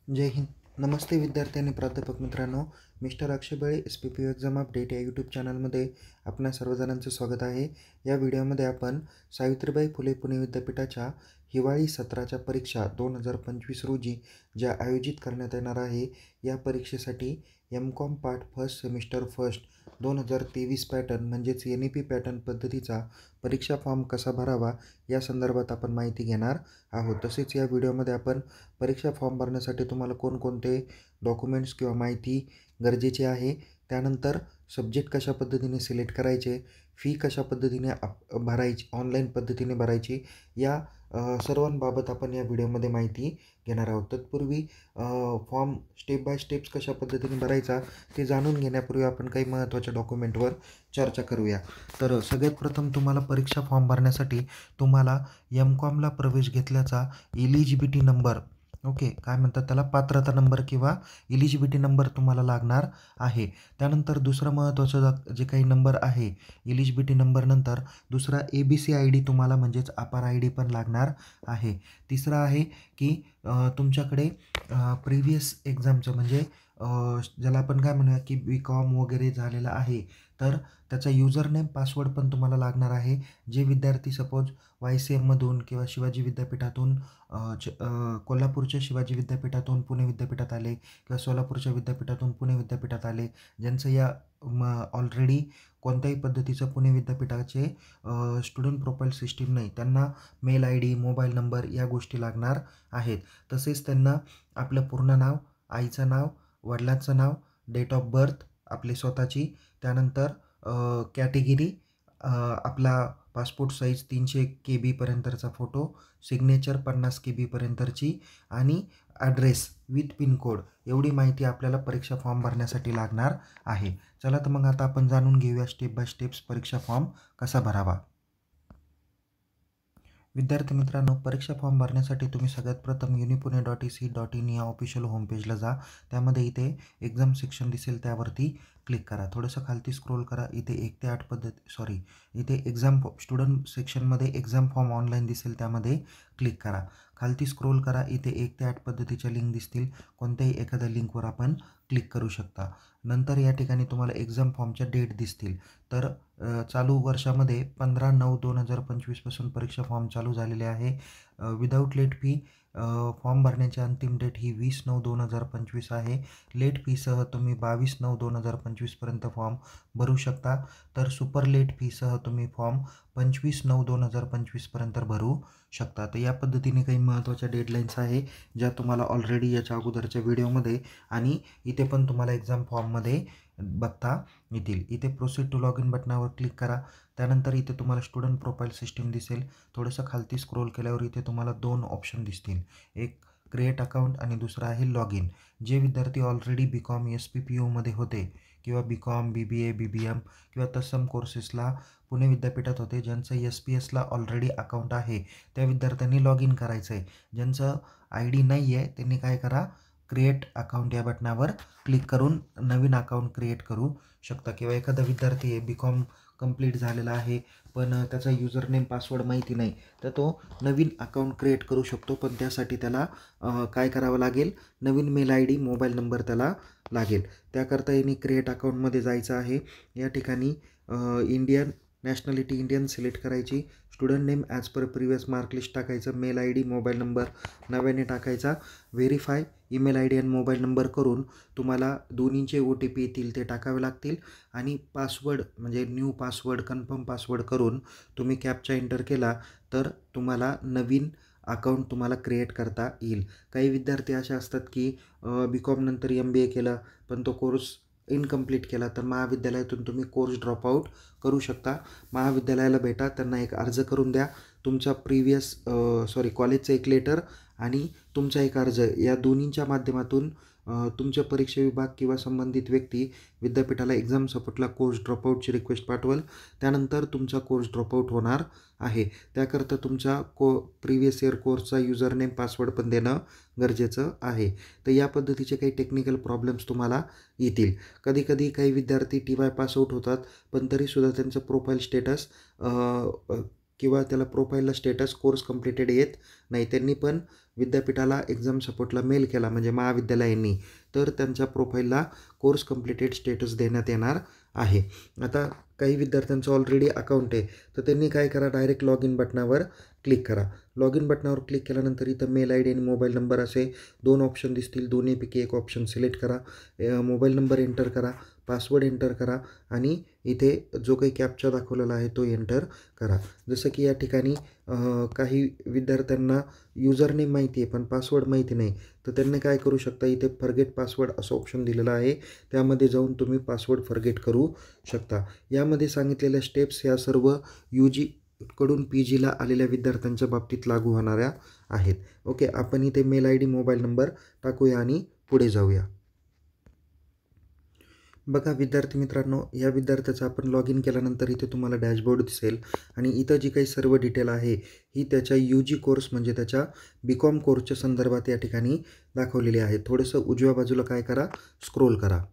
जय हिंद. नमस्ते विद्यार्थी आणि प्राध्यापक मित्रांनो. मिस्टर अक्षय बळे SPPU एक्झाम अपडेट या यूट्यूब चॅनलमध्ये आपणा सर्वजणांचं स्वागत आहे. या व्हिडिओमध्ये आपण सावित्रीबाई फुले पुणे विद्यापीठाच्या हिवाळी सत्राच्या परीक्षा 2025 रोजी ज्या आयोजित करण्यात येणार आहे, या परीक्षेसाठी MCOM part first semester first 2023 pattern म्हणजेच NEP पॅटर्न पद्धतीचा परीक्षा फॉर्म कसा भरावा या संदर्भात आपण माहिती घेणार आहोत. तसेच या व्हिडिओमध्ये आपण परीक्षा फॉर्म भरण्यासाठी तुम्हाला कोणकोणते डॉक्युमेंट्स किंवा माहिती गरजेची आहे, त्यानंतर सब्जेक्ट कशा पद्धतीने सिलेक्ट करायचे, फी कशा पद्धतीने भरायची, ऑनलाईन पद्धतीने भरायची, या सर्वांबाबत आपण या व्हिडिओमध्ये माहिती घेणार आहोत. तत्पूर्वी फॉर्म स्टेप बाय स्टेप्स कशा पद्धतीने भरायचा ते जाणून घेण्यापूर्वी आपण काही महत्त्वाच्या डॉक्युमेंटवर चर्चा करूया. तर सगळ्यात प्रथम तुम्हाला परीक्षा फॉर्म भरण्यासाठी तुम्हाला MCOMला प्रवेश घेतल्याचा इलिजिबिलिटी नंबर, काय म्हणतात त्याला, पात्रता नंबर किंवा इलिजिबिलिटी नंबर तुम्हाला लागणार आहे. त्यानंतर दुसरं महत्त्वाचं जे काही नंबर आहे इलिजिबिलिटी नंबर नंतर दुसरा ABC ID तुम्हाला म्हणजेच अपार ID पण लागणार आहे. तिसरं आहे की तुमच्याकडे प्रिव्हियस एक्झामचं म्हणजे ज्याला आपण काय म्हणूया की BCom वगैरे झालेलं आहे, तर त्याचा युजरनेम पासवर्ड पण तुम्हाला लागणार आहे. जे विद्यार्थी सपोज YCMमधून किंवा शिवाजी विद्यापीठातून कोल्हापूरच्या शिवाजी विद्यापीठातून पुणे विद्यापीठात आले किंवा सोलापूरच्या विद्यापीठातून पुणे विद्यापीठात आले, ज्यांचं या ऑलरेडी कोणत्याही पद्धतीचं पुणे विद्यापीठाचे स्टुडंट प्रोफाईल सिस्टीम नाही, त्यांना मेल ID, मोबाईल नंबर या गोष्टी लागणार आहेत. तसेच त्यांना आपलं पूर्ण नाव, आईचं नाव, वडिलांचं नाव, डेट ऑफ बर्थ आपली स्वतःची, त्यानंतर कॅटेगरी, आपला पासपोर्ट साईज 300 KB पर्यंतचा फोटो, सिग्नेचर 50 KB पर्यंतची आणि ॲड्रेस विथ पिनकोड, एवढी माहिती आपल्याला परीक्षा फॉर्म भरण्यासाठी लागणार आहे. चला तर मग आता आपण जाणून घेऊया स्टेप बाय स्टेप्स परीक्षा फॉर्म कसा भरावा. विद्यार्थी मित्रांनो, परीक्षा फॉर्म भरण्यासाठी तुम्ही सगळ्यात प्रथम unipune.ac.in या ऑफिशियल होमपेजला जा. त्यामध्ये इथे एक्झाम सेक्शन दिसेल, त्यावरती क्लिक करा. थोडंसं खालती स्क्रोल करा. इथे 1 ते 8 इथे एक्झाम स्टुडंट सेक्शनमध्ये एक्झाम फॉर्म ऑनलाईन दिसेल, त्यामध्ये क्लिक करा. खालती स्क्रोल करा. इथे 1 ते 8 पद्धतीच्या लिंक दिसतील. कोणत्याही एखाद्या लिंकवर आपण क्लिक करू शकता. नंतर या ठिकाणी तुम्हाला एक्झाम फॉर्मच्या डेट दिसतील. तर चालू वर्षामध्ये 15/9/2025 पासून परीक्षा फॉर्म चालू झालेले आहे. विदाऊट लेट फी फॉर्म भरण्याची अंतिम डेट ही 20/9/2025 आहे. लेट फीसह तुम्ही 22/9/2025 पर्यंत फॉर्म भरू शकता. तर सुपर लेट फीसह तुम्ही फॉर्म 25/9/2025 पर्यंत भरू शकता. तर या पद्धतीने काही महत्त्वाच्या डेडलाईन्स आहे, ज्या तुम्हाला ऑलरेडी याच्या अगोदरच्या व्हिडिओमध्ये आणि इथे पण तुम्हाला एक्झाम फॉर्ममध्ये बघता येतील. इथे प्रोसीड टू लॉग इन बटनावर क्लिक करा. त्यानंतर इथे तुम्हाला स्टुडंट प्रोफाईल सिस्टीम दिसेल. थोडंसं खालती स्क्रोल केल्यावर इथे तुम्हाला 2 ऑप्शन दिसतील, एक क्रिएट अकाउंट आणि दुसरा आहे लॉग इन. जे विद्यार्थी ऑलरेडी BCom SPPUमध्ये होते किंवा BCom BBA BBM किंवा तत्सम कोर्सेसला पुणे विद्यापीठात होते, ज्यांचं SPSला ऑलरेडी अकाउंट आहे, त्या विद्यार्थ्यांनी लॉग इन करायचं आहे. ज्यांचं ID नाही आहे त्यांनी काय करा, क्रिएट अकाउंट या बटनावर क्लिक करून नवीन अकाउंट क्रिएट करू शकता. किंवा एखादा विद्यार्थी आहे, BCom कंप्लीट झालेला आहे पण त्याचा युजरनेम पासवर्ड माहिती नाही, तर तो नवीन अकाउंट क्रिएट करू शकतो. पण त्यासाठी त्याला काय करावं लागेल, नवीन मेल ID, मोबाईल नंबर त्याला लागेल. त्याकरता यांनी क्रिएट अकाउंटमध्ये जायचं आहे. या ठिकाणी इंडियन नॅशनॅलिटी इंडियन सिलेक्ट करायची, student name as per previous mark list टाकायचं, मेल ID, मोबाईल नंबर नव्याने टाकायचा, व्हेरीफाय ईमेल ID आणि मोबाईल नंबर करून तुम्हाला दोन्हींचे OTP येतील ते टाकावे लागतील आणि पासवर्ड म्हणजे न्यू पासवर्ड, कन्फर्म पासवर्ड करून तुम्ही कॅप्चा एंटर केला तर तुम्हाला नवीन अकाउंट तुम्हाला क्रिएट करता येईल. काही विद्यार्थी असे असतात की BCom नंतर MBA केलं पण तो कोर्स इनकम्प्लीट केला, तर महाविद्यालयातून तुम्ही कोर्स ड्रॉपआउट करू शकता. महाविद्यालयाला भेटा, त्यांना एक अर्ज करून द्या. तुमचा कॉलेजचं एक लेटर आणि तुमचा एक अर्ज, या दोन्हींच्या माध्यमातून तुमच्या परीक्षा विभाग किंवा संबंधित व्यक्ती विद्यापीठाला एक्झाम सपोर्टला कोर्स ड्रॉपआउटची रिक्वेस्ट पाठवल. त्यानंतर तुमचा कोर्स ड्रॉपआउट होणार आहे. त्याकरता तुमचा प्रिव्हियस इयर कोर्सचा युजरनेम पासवर्ड पण देणं गरजेचं आहे. तर या पद्धतीचे काही टेक्निकल प्रॉब्लेम्स तुम्हाला येतील. कधीकधी काही विद्यार्थी TY पासआउट होतात पण तरीसुद्धा त्यांचं प्रोफाईल स्टेटस किंवा त्याला प्रोफाईलला स्टेटस कोर्स कंप्लीटेड येत नाही. त्यांनी पण विद्यापीठाला एक्झाम सपोर्टला मेल केला म्हणजे महाविद्यालयांनी, तर त्यांच्या प्रोफाईलला कोर्स कंप्लीटेड स्टेटस देण्यात येणार आहे. आता काही विद्यार्थ्यांचं ऑलरेडी अकाउंट आहे, तर त्यांनी काय करा, डायरेक्ट लॉग इन बटनावर क्लिक करा. लॉग इन बटनावर क्लिक केल्यानंतर इथं मेल आय डी आणि मोबाईल नंबर असे 2 ऑप्शन दिसतील. दोन्हीपैकी एक ऑप्शन सिलेक्ट करा. मोबाईल नंबर एंटर करा, पासवर्ड एंटर करा आणि इथे जो काही कॅप्चा दाखवलेला आहे तो एंटर करा. जसं की या ठिकाणी काही विद्यार्थ्यांना युजर नेम माहिती आहे पण पासवर्ड माहिती नाही, तर त्यांनी काय करू शकता, इथे फॉरगेट पासवर्ड असं ऑप्शन दिलेलं आहे, त्यामध्ये जाऊन तुम्ही पासवर्ड फॉरगेट करू शकता. यामध्ये सांगितलेल्या स्टेप्स ह्या सर्व UG कडून PGला आलेल्या विद्यार्थ्यांच्या बाबतीत लागू होणाऱ्या आहेत. ओके, आपण इथे मेल ID मोबाईल नंबर टाकूया आणि पुढे जाऊया. बघा विद्यार्थी मित्रांनो, या विद्यार्थ्याचं आपण लॉग इन केल्यानंतर इथे तुम्हाला डॅशबोर्ड दिसेल आणि इथं जी काही सर्व डिटेल आहे ही त्याच्या UG कोर्स म्हणजे त्याच्या BCom कोर्सच्या संदर्भात या ठिकाणी दाखवलेली आहे. थोडंसं उजव्या बाजूला काय करा, स्क्रोल करा.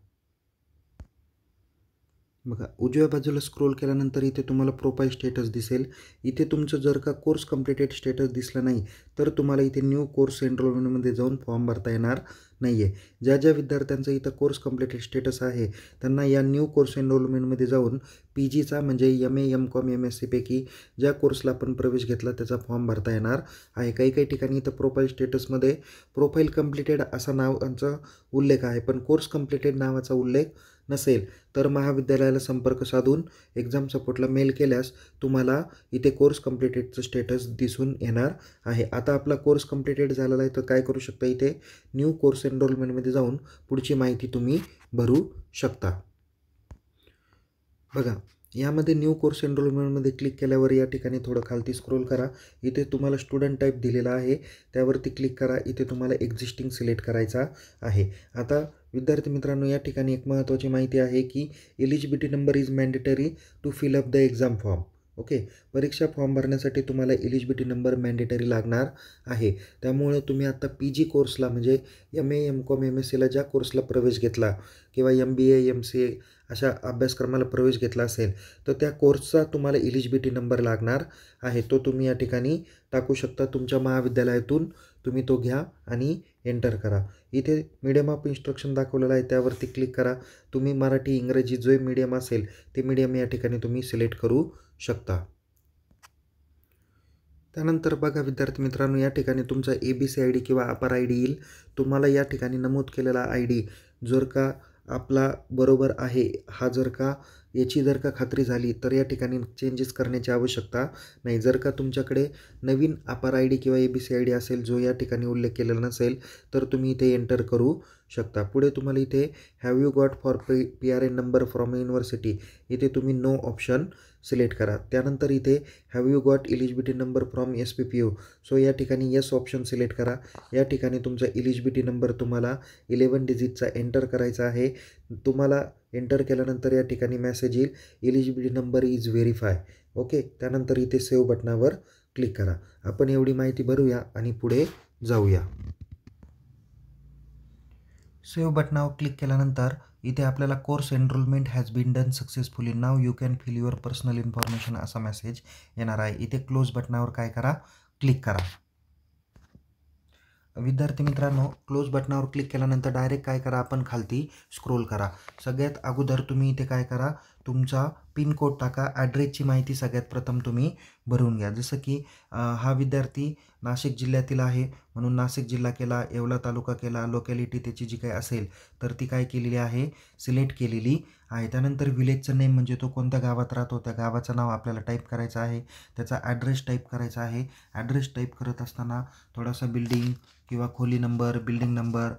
बघा उजव्या बाजूला स्क्रोल केल्यानंतर इथे तुम्हाला प्रोफाईल स्टेटस दिसेल. इथे तुमचं जर का कोर्स कंप्लीटेड स्टेटस दिसलं नाही तर तुम्हाला इथे न्यू कोर्स एनरोलमेंटमध्ये जाऊन फॉर्म भरता येणार नाही आहे. ज्या ज्या विद्यार्थ्यांचं इथं कोर्स कंप्लीटेड स्टेटस आहे त्यांना या न्यू कोर्स एनरोलमेंटमध्ये जाऊन PGचा म्हणजे MA MCom MSc पैकी ज्या कोर्सला आपण प्रवेश घेतला त्याचा फॉर्म भरता येणार आहे. काही काही ठिकाणी इथं प्रोफाईल स्टेटसमध्ये प्रोफाईल कंप्लीटेड असा नावाचा उल्लेख आहे पण कोर्स कंप्लीटेड नावाचा उल्लेख नसेल तर महाविद्यालयाला संपर्क साधून एक्झाम सपोर्टला मेल केल्यास तुम्हाला इथे कोर्स कंप्लीटेडचं स्टेटस दिसून येणार आहे. आता आपला कोर्स कंप्लीटेड झालेला आहे तर काय करू शकता, इथे न्यू कोर्स एनरोलमेंटमध्ये जाऊन पुढची माहिती तुम्ही भरू शकता. बघा यामध्ये न्यू कोर्स एनरोलमेंटमध्ये क्लिक केल्यावर या ठिकाणी थोडं खालती स्क्रोल करा. इथे तुम्हाला स्टुडंट टाईप दिलेला आहे त्यावरती क्लिक करा. इथे तुम्हाला एक्झिस्टिंग सिलेक्ट करायचा आहे. आता विद्यार्थी मित्रांनो, या ठिकाणी एक महत्त्वाची माहिती आहे की eligibility number is mandatory to fill up the exam form. Okay, परीक्षा फॉर्म भरण्यासाठी तुम्हाला एलिजिबिलिटी नंबर मॅन्डेटरी लागणार आहे. त्यामुळे तुम्ही आता PG कोर्सला म्हणजे MA MCom MScला ज्या कोर्सला प्रवेश घेतला किंवा MBA MCA अशा अभ्यासक्रमाला प्रवेश घेतला असेल तर त्या कोर्सचा तुम्हाला एलिजिबिलिटी नंबर लागणार आहे. तो तुम्ही या ठिकाणी टाकू शकता. तुमच्या महाविद्यालयातून तुम्ही तो घ्या आणि एंटर करा. इथे मीडियम ऑफ इन्स्ट्रक्शन दाखवलेलं आहे त्यावरती क्लिक करा. तुम्ही मराठी इंग्रजी जो मीडियम असेल ते मीडियम या ठिकाणी तुम्ही सिलेक्ट करू शकता. त्यानंतर बघा विद्यार्थी मित्रांनो, या ठिकाणी तुमचा ABC ID किंवा अपर ID येईल. तुम्हाला या ठिकाणी नमूद केलेला ID जर का आपला बरोबर आहे, हा जर का याची जर का खात्री झाली तर या ठिकाणी चेंजेस करण्याची आवश्यकता नाही. जर का तुमच्याकडे नवीन अपर ID किंवा ABC ID असेल जो या ठिकाणी उल्लेख केलेला नसेल तर तुम्ही इथे एंटर करू शकता. पुढे तुम्हाला इथे have you got for PRN number from university इथे तुम्ही नो ऑप्शन सिलेक्ट करा. त्यानंतर इथे have you got eligibility number from SPPU so या ठिकाणी येस ऑप्शन सिलेक्ट करा. या ठिकाणी तुमचा एलिजिबिलिटी नंबर तुम्हाला 11 डिजिटचा एंटर करायचा आहे. तुम्हाला एंटर केल्यानंतर या ठिकाणी मेसेज येईल eligibility number is verify. Okay, त्यानंतर इथे सेव्ह बटनावर क्लिक करा. आपण एवढी माहिती भरूया आणि पुढे जाऊया. सेव्ह बटनावर क्लिक केल्यानंतर इथे आपल्याला course enrolment has been done successfully, now you can fill your personal information असा मेसेज येणार आहे. इथे क्लोज बटनावर काय करा, क्लिक करा. विद्यार्थी मित्रांनो, क्लोज बटनावर क्लिक केल्यानंतर डायरेक्ट काय करा, आपण खालती स्क्रोल करा. सगळ्यात अगोदर तुम्ही इथे काय करा, तुमचा पिन कोड टाका. ॲड्रेसची माहिती सगळ्यात प्रथम तुम्ही भरून घ्या. जसं की हा विद्यार्थी नाशिक जिल्ह्यातील आहे म्हणून नाशिक जिल्हा केला, येवला तालुका केला, लोकॅलिटी त्याची जी काही असेल तर ती काय केलेली आहे, सिलेक्ट केलेली आहे. त्यानंतर विलेजचं नेम म्हणजे तो कोणत्या गावात राहतो त्या गावाचं नाव आपल्याला टाईप करायचं आहे. त्याचा ॲड्रेस टाईप करायचा आहे. ॲड्रेस टाईप करत असताना थोडासा बिल्डिंग किंवा खोली नंबर, बिल्डिंग नंबर,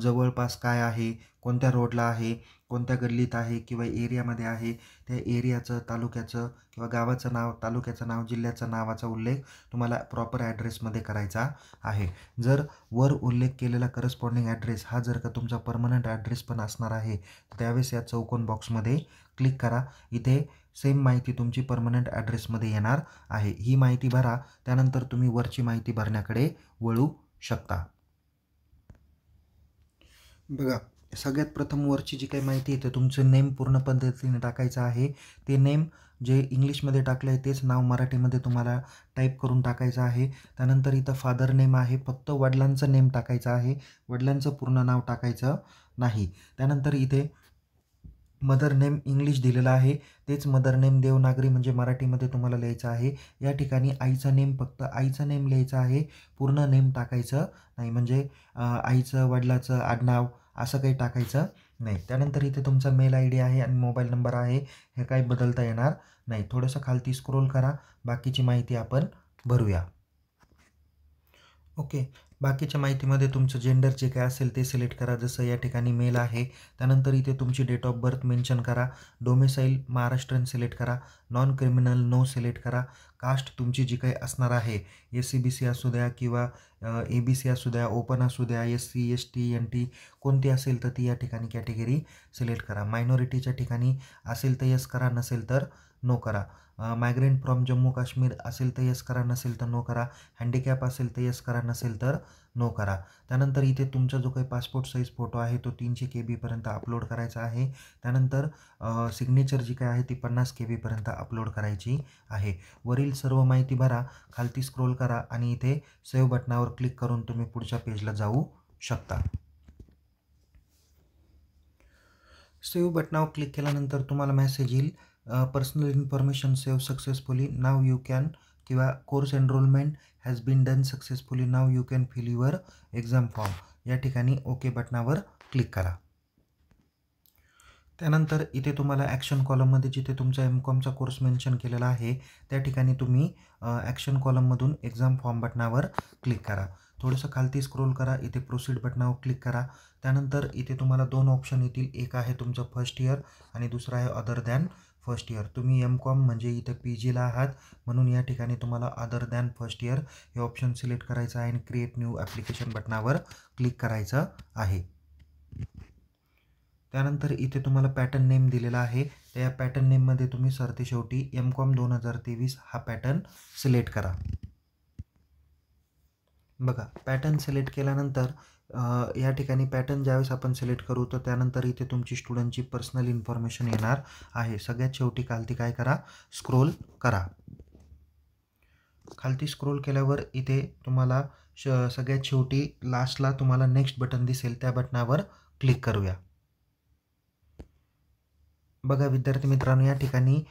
जवळपास काय आहे, कोणत्या रोडला आहे, कोणत्या गल्लीत आहे किंवा एरियामध्ये आहे, त्या एरियाचं, तालुक्याचं किंवा गावाचं नाव, तालुक्याचं नाव, जिल्ह्याचं नावाचा उल्लेख तुम्हाला प्रॉपर ॲड्रेसमध्ये करायचा आहे. जर वर उल्लेख केलेला करस्पॉन्डिंग ॲड्रेस हा जर का तुमचा परमनंट ॲड्रेस पण असणार आहे तर त्यावेळेस या चौकोन बॉक्समध्ये क्लिक करा. इथे सेम माहिती तुमची परमनंट ॲड्रेसमध्ये येणार आहे. ही माहिती भरा. त्यानंतर तुम्ही वरची माहिती भरण्याकडे वळू शकता. बघा सगळ्यात प्रथम वरची जी काही माहिती आहे ते तुमचं नेम पूर्ण पद्धतीने टाकायचं आहे. ते नेम जे इंग्लिशमध्ये टाकलं आहे तेच नाव मराठीमध्ये तुम्हाला टाईप करून टाकायचं आहे. त्यानंतर इथं फादर नेम आहे, फक्त वडिलांचं नेम टाकायचं आहे, वडिलांचं पूर्ण नाव टाकायचं नाही. त्यानंतर इथे मदर नेम इंग्लिश दिलेलं आहे, तेच मदर नेम देवनागरी म्हणजे मराठीमध्ये तुम्हाला लिहायचं आहे. या ठिकाणी आईचा नेम फक्त आईचा नेम लिहायचा आहे, पूर्ण नेम टाकायचं नाही. म्हणजे आईचं वडिलाचं आडनाव असं काही टाकायचं नाही. त्यानंतर इथे तुमचा मेल ID आहे आणि मोबाईल नंबर आहे, हे काही बदलता येणार नाही. थोडंसं खालती स्क्रोल करा, बाकीची माहिती आपण भरूया. ओके. बाकीच्या माहितीमध्ये तुमचं जेंडर जे काय असेल ते सिलेक्ट करा. जसं या ठिकाणी मेल आहे. त्यानंतर इथे तुमची डेट ऑफ बर्थ मेन्शन करा. डोमिसाईल महाराष्ट्रीयन सिलेक्ट करा. नॉन क्रिमिनल नो सिलेक्ट करा. कास्ट तुमची जी काही असणार आहे, SC BC असू द्या किंवा ABC असू द्या, ओपन असू द्या, SC ST NT कोणती असेल तर ती या ठिकाणी कॅटेगरी सिलेक्ट करा. मायनॉरिटीच्या ठिकाणी असेल तर यस करा, नसेल तर नो करा. मायग्रेंट फ्रॉम जम्मू काश्मीर असेल तर यस करा, नसेल तर नो करा. हँडिकॅप असेल तर यस करा, नसेल तर नो करा. त्यानंतर इथे तुमचा जो काही पासपोर्ट साईज फोटो आहे तो 300 KB पर्यंत अपलोड करायचा आहे. त्यानंतर सिग्नेचर जी काय आहे ती 50 KB पर्यंत अपलोड करायची आहे. वरील सर्व माहिती भरा, खालती स्क्रोल करा आणि इथे सेव्ह बटनावर क्लिक करून तुम्ही पुढच्या पेजला जाऊ शकता. सेव्ह बटनावर क्लिक केल्यानंतर तुम्हाला मेसेज येईल, personal information save successfully, now you can किंवा course enrolment has been done successfully, now you can fill your exam form. या ठिकाणी ओके बटनावर क्लिक करा. त्यानंतर इथे तुम्हाला ॲक्शन कॉलममध्ये जिथे तुमचा MCOMचा कोर्स मेन्शन केलेला आहे त्या ठिकाणी तुम्ही ॲक्शन कॉलममधून एक्झाम फॉर्म बटनावर क्लिक करा. थोडंसं खालती स्क्रोल करा, इथे प्रोसीड बटनावर क्लिक करा. त्यानंतर इथे तुम्हाला 2 ऑप्शन येतील, एक आहे तुमचं फर्स्ट इयर आणि दुसरं आहे अदर दॅन फर्स्ट इयर. तुम्ही MCOM म्हणजे इथे PGला आहात, म्हणून या ठिकाणी तुम्हाला अदर दॅन फर्स्ट इयर हे ऑप्शन सिलेक्ट करायचं आहे आणि क्रिएट न्यू ॲप्लिकेशन बटनावर क्लिक करायचं आहे. त्यानंतर इथे तुम्हाला पॅटर्न नेम दिलेला आहे, त्या पॅटर्न नेममध्ये तुम्ही सरतेशेवटी MCOM 2023 हा पॅटर्न सिलेक्ट करा. बघा, पॅटर्न सिलेक्ट केल्यानंतर या ठिकाणी पॅटर्न ज्यावेळेस आपण सिलेक्ट करू तर त्यानंतर इथे तुमची स्टुडंटची पर्सनल इन्फॉर्मेशन येणार आहे. सगळ्यात शेवटी खालती काय करा, स्क्रोल करा. खालती स्क्रोल केल्यावर इथे तुम्हाला सगळ्यात शेवटी लास्टला तुम्हाला नेक्स्ट बटन दिसेल, त्या बटनावर क्लिक करूया. बघा विद्यार्थी मित्रांनो, या ठिकाणी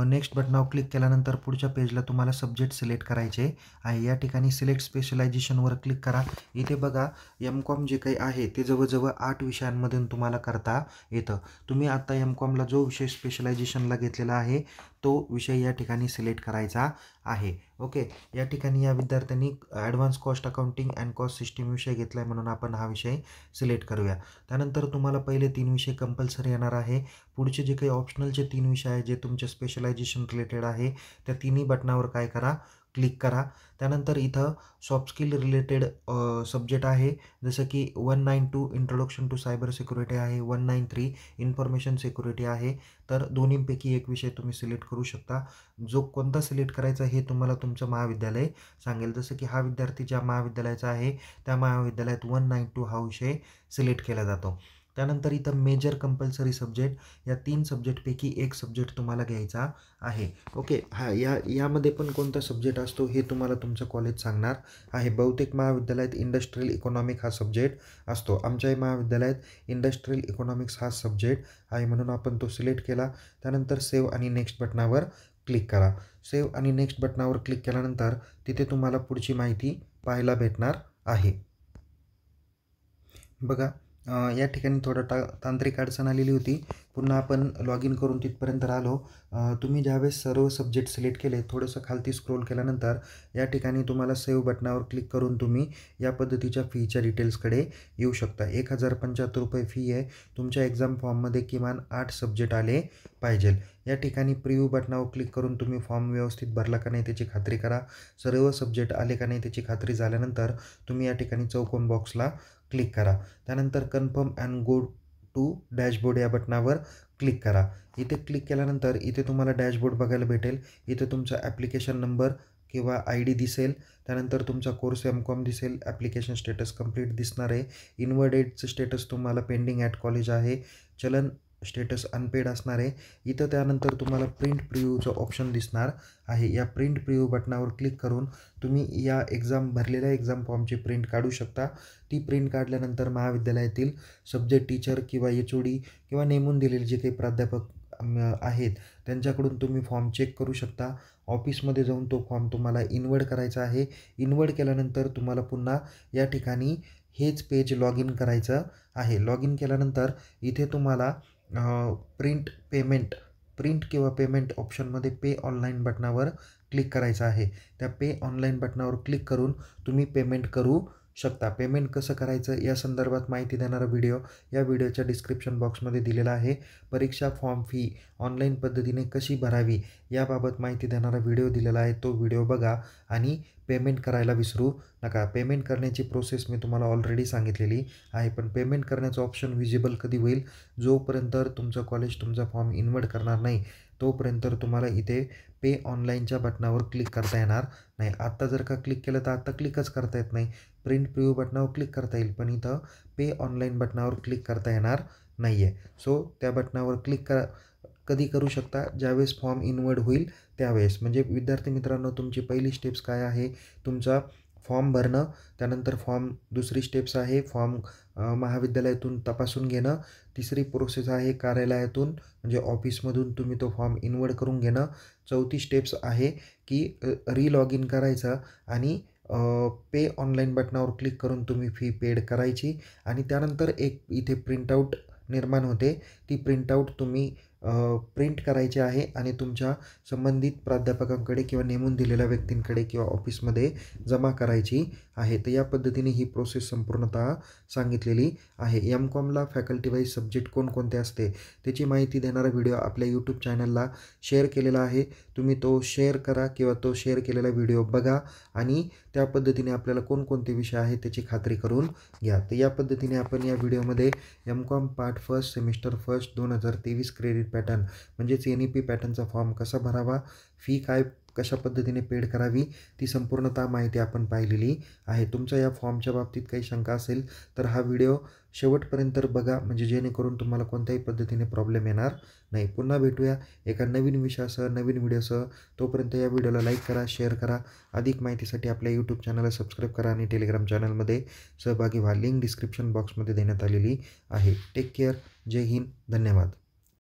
नेक्स्ट बटनावर क्लिक केल्यानंतर पुढच्या पेजला तुम्हाला सब्जेक्ट सिलेक्ट करायचे आहे. या ठिकाणी सिलेक्ट स्पेशलायझेशनवर क्लिक करा. इथे बघा MCOM जे काही आहे ते जवळजवळ 8 विषयांमधून तुम्हाला करता येतं. तुम्ही आता MCOMला जो विषय स्पेशलायझेशनला घेतलेला आहे तो विषय या ठिकाणी सिलेक्ट करायचा आहे. ओके. या ठिकाणी या विद्यार्थ्यांनी advance cost accounting and cost system विषय घेतला आहे, म्हणून आपण हा विषय सिलेक्ट करूया. त्यानंतर तुम्हाला पहिले 3 विषय कंपल्सरी येणार आहे. पुढचे जे काही ऑप्शनलचे 3 विषय आहे जे तुमचे स्पेशलायझेशन रिलेटेड आहे त्या तिन्ही बटनावर काय करा, क्लिक करा. त्यानंतर इथं सॉफ्ट स्किल रिलेटेड सब्जेक्ट आहे, जसं की 192 इंट्रोडक्शन टू सायबर सिक्युरिटी आहे, 193 इन्फॉर्मेशन सिक्युरिटी आहे. तर दोन्हीपैकी एक विषय तुम्ही सिलेक्ट करू शकता. जो कोणता सिलेक्ट करायचा हे तुम्हाला तुमचं महाविद्यालय सांगेल. जसं की हा विद्यार्थी ज्या महाविद्यालयाचा आहे त्या महाविद्यालयात 192 हा विषय सिलेक्ट केला जातो. त्यानंतर इथं मेजर कंपल्सरी सब्जेक्ट, या 3 सब्जेक्टपैकी एक सब्जेक्ट तुम्हाला घ्यायचा आहे. ओके. यामध्ये पण कोणता सब्जेक्ट असतो हे तुम्हाला तुमचं कॉलेज सांगणार आहे. बहुतेक महाविद्यालयात इंडस्ट्रियल इकॉनॉमिक हा सब्जेक्ट असतो. आमच्याही महाविद्यालयात इंडस्ट्रियल इकॉनॉमिक्स हा सब्जेक्ट आहे, म्हणून आपण तो सिलेक्ट केला. त्यानंतर सेव्ह आणि नेक्स्ट बटनावर क्लिक करा. सेव्ह आणि नेक्स्ट बटनावर क्लिक केल्यानंतर तिथे तुम्हाला पुढची माहिती पाहायला भेटणार आहे. बघा, या ठिकाणी थोडं तांत्रिक अडचण आलेली होती. पुन्हा आपण लॉग इन करून तिथपर्यंत आलो. तुम्ही ज्यावेळेस सर्व सब्जेक्ट सिलेक्ट केले, थोडंसं खालती स्क्रोल केल्यानंतर या ठिकाणी तुम्हाला सेव्ह बटनावर क्लिक करून तुम्ही या पद्धतीच्या फीच्या डिटेल्सकडे येऊ शकता. 1075 रुपये फी आहे. तुमच्या एक्झाम फॉर्ममध्ये किमान 8 सब्जेक्ट आले पाहिजे. या ठिकाणी प्रिव्ह्यू बटनावर क्लिक करून तुम्ही फॉर्म व्यवस्थित भरला का नाही त्याची खात्री करा. सर्व सब्जेक्ट आले का नाही त्याची खात्री झाल्यानंतर तुम्ही या ठिकाणी चौकोन बॉक्सला क्लिक करा. त्यानंतर confirm and go to dashboard या बटनावर क्लिक करा. इथे क्लिक केल्यानंतर इथे तुम्हाला डॅशबोर्ड बघायला भेटेल. इथे तुमचा ॲप्लिकेशन नंबर, किंवा ID दिसेल. त्यानंतर तुमचा कोर्स MCOM दिसेल. ॲप्लिकेशन स्टेटस कंप्लीट दिसणार आहे. इनवर्ड एडचं स्टेटस तुम्हाला पेंडिंग ॲट कॉलेज आहे. चलन स्टेटस अनपेड असणार आहे. इथं त्यानंतर तुम्हाला प्रिंट प्रिव्ह्यूचं ऑप्शन दिसणार आहे. या प्रिंट प्रिव्ह्यू बटनावर क्लिक करून तुम्ही या भरलेल्या एक्झाम फॉर्मची प्रिंट काढू शकता. ती प्रिंट काढल्यानंतर महाविद्यालयातील सब्जेक्ट टीचर किंवा HOD किंवा नेमून दिलेले जे काही प्राध्यापक आहेत त्यांच्याकडून तुम्ही फॉर्म चेक करू शकता. ऑफिसमध्ये जाऊन तो फॉर्म तुम्हाला इनवर्ड करायचा आहे. इनवर्ड केल्यानंतर तुम्हाला पुन्हा या ठिकाणी हेच पेज लॉग इन करायचं आहे. लॉग इन केल्यानंतर इथे तुम्हाला प्रिंट किंवा पेमेंट ऑप्शनमध्ये पे ऑनलाईन बटनावर क्लिक करायचं आहे. त्या पे ऑनलाईन बटनावर क्लिक करून तुम्ही पेमेंट करू शकता. पेमेंट कसं करायचं या संदर्भात माहिती देणारा व्हिडिओ या व्हिडिओच्या डिस्क्रिप्शन बॉक्समध्ये दिलेला आहे. परीक्षा फॉर्म फी ऑनलाईन पद्धतीने कशी भरावी याबाबत माहिती देणारा व्हिडिओ दिलेला आहे. तो व्हिडिओ बघा आणि पेमेंट करायला विसरू नका. पेमेंट करण्याची प्रोसेस मी तुम्हाला ऑलरेडी सांगितलेली आहे. पण पेमेंट करण्याचं ऑप्शन विजिबल कधी होईल? जोपर्यंत तुमचं कॉलेज तुमचा फॉर्म इनवर्ड करणार नाही तोपर्यंत तुम्हाला इथे पे ऑनलाईनच्या बटनावर क्लिक करता येणार नाही. आत्ता जर का क्लिक केलं तर आत्ता क्लिकच करता येत नाही. प्रिंट प्रिव्ह्यू बटनावर क्लिक करता येईल पण इथं पे ऑनलाईन बटनावर क्लिक करता येणार नाही आहे. सो त्या बटनावर क्लिक कधी करू शकता? ज्यावेळेस फॉर्म इनवर्ड होईल त्यावेळेस. म्हणजे विद्यार्थी मित्रांनो, तुमची पहिली स्टेप्स काय आहे? तुमचा फॉर्म भरणं. त्यानंतर दुसरी स्टेप्स आहे फॉर्म महाविद्यालयातून तपासून घेणं. तिसरी प्रोसेस आहे कार्यालयातून म्हणजे ऑफिसमधून तुम्ही तो फॉर्म इनवर्ड करून घेणं. चौथी स्टेप्स आहे की लॉग इन करायचं आणि पे ऑनलाईन बटनावर क्लिक करून तुम्ही फी पेड करायची आणि त्यानंतर एक इथे प्रिंटआउट निर्माण होते. ती प्रिंटआउट तुम्ही प्रिंट करायची आहे आणि तुमच्या संबंधित प्राध्यापकांकडे किंवा नेमून दिलेल्या व्यक्तींकडे किंवा ऑफिसमध्ये जमा करायची आहे. तर या पद्धतीने ही प्रोसेस संपूर्णतः सांगितलेली आहे. MCOMला फॅकल्टी वाईज सब्जेक्ट कोणकोणते असते त्याची माहिती देणारा व्हिडिओ आपल्या यूट्यूब चॅनलला शेअर केलेला आहे. तुम्ही तो शेअर करा किंवा तो शेअर केलेला व्हिडिओ बघा आणि त्या पद्धतीने आपल्याला कोणकोणते विषय आहेत त्याची खात्री करून घ्या. तर या पद्धतीने आपण या व्हिडिओमध्ये MCOM part first semester first 2023 credit pattern म्हणजेच NEP पॅटर्नचा फॉर्म कसा भरावा, फी कशा पद्धतीने पेड करावी ती संपूर्णतः माहिती आपण पाहिलेली आहे. तुमच्या या फॉर्मच्या बाबतीत काही शंका असेल तर हा व्हिडिओ शेवटपर्यंत बघा म्हणजे जेणेकरून तुम्हाला कोणत्याही पद्धतीने प्रॉब्लेम येणार नाही. पुन्हा भेटूया एका नवीन विषयासह नवीन व्हिडिओसह. तोपर्यंत या व्हिडिओला लाईक करा, शेअर करा. अधिक माहितीसाठी आपल्या यूट्यूब चॅनलला सबस्क्राईब करा आणि टेलिग्राम चॅनलमध्ये सहभागी व्हा. लिंक डिस्क्रिप्शन बॉक्समध्ये देण्यात आलेली आहे. Take care. जय हिंद. धन्यवाद.